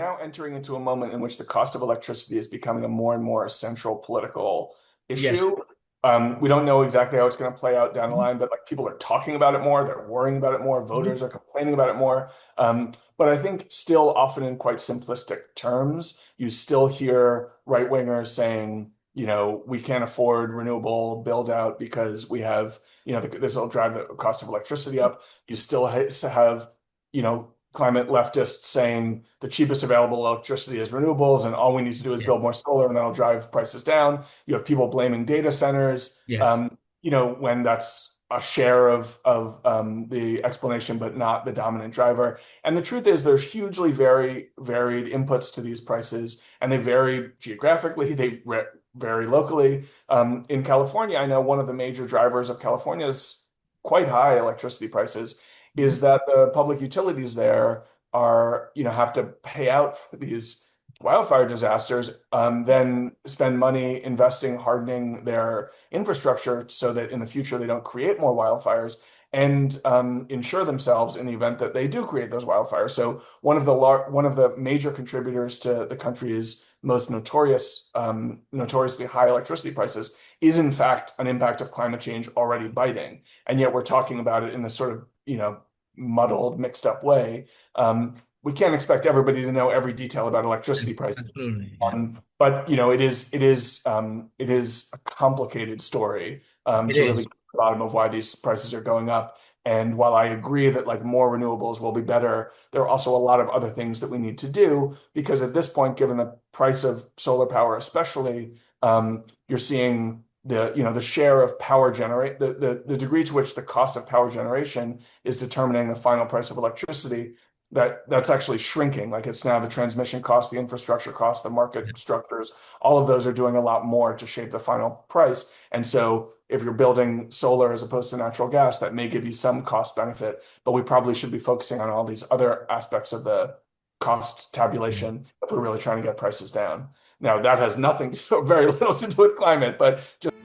now entering into a moment in which the cost of electricity is becoming a more and more central political issue. Yes. We don't know exactly how it's going to play out down the line, but like people are talking about it more, they're worrying about it more, Mhm. voters are complaining about it more. But I think still often in quite simplistic terms, you still hear right wingers saying, we can't afford renewable build out because we have, this will drive the cost of electricity up. You still have, climate leftists saying the cheapest available electricity is renewables, and all we need to do is Yes. build more solar, and that'll drive prices down. You have people blaming data centers, Yes. when that's a share of the explanation, but not the dominant driver. And the truth is, there's hugely very varied inputs to these prices, and they vary geographically. They vary locally. In California, I know one of the major drivers of California's quite high electricity prices Mhm. is that the public utilities there have to pay out for these wildfire disasters, then spend money investing, hardening their infrastructure so that in the future they don't create more wildfires and insure themselves in the event that they do create those wildfires. So one of the major contributors to the country's most notoriously high electricity prices is in fact an impact of climate change already biting, and yet we're talking about it in this sort of muddled, mixed up way. We can't expect everybody to know every detail about electricity prices. Absolutely. Yeah. But it is a complicated story It to really is. get to the bottom of why these prices are going up. And while I agree that like more renewables will be better, there are also a lot of other things that we need to do because at this point, given the price of solar power, especially, you're seeing the share of power generate the degree to which the cost of power generation is determining the final price of electricity, that's actually shrinking. Like it's now the transmission cost, the infrastructure cost, the Yeah. market structures, all of those are doing a lot more to shape the final price. And so if you're building solar as opposed to natural gas, that may give you some cost benefit, but we probably should be focusing on all these other aspects of the cost Yeah. tabulation if we're really trying to get prices down. Now, that has nothing, very little to do with climate, but just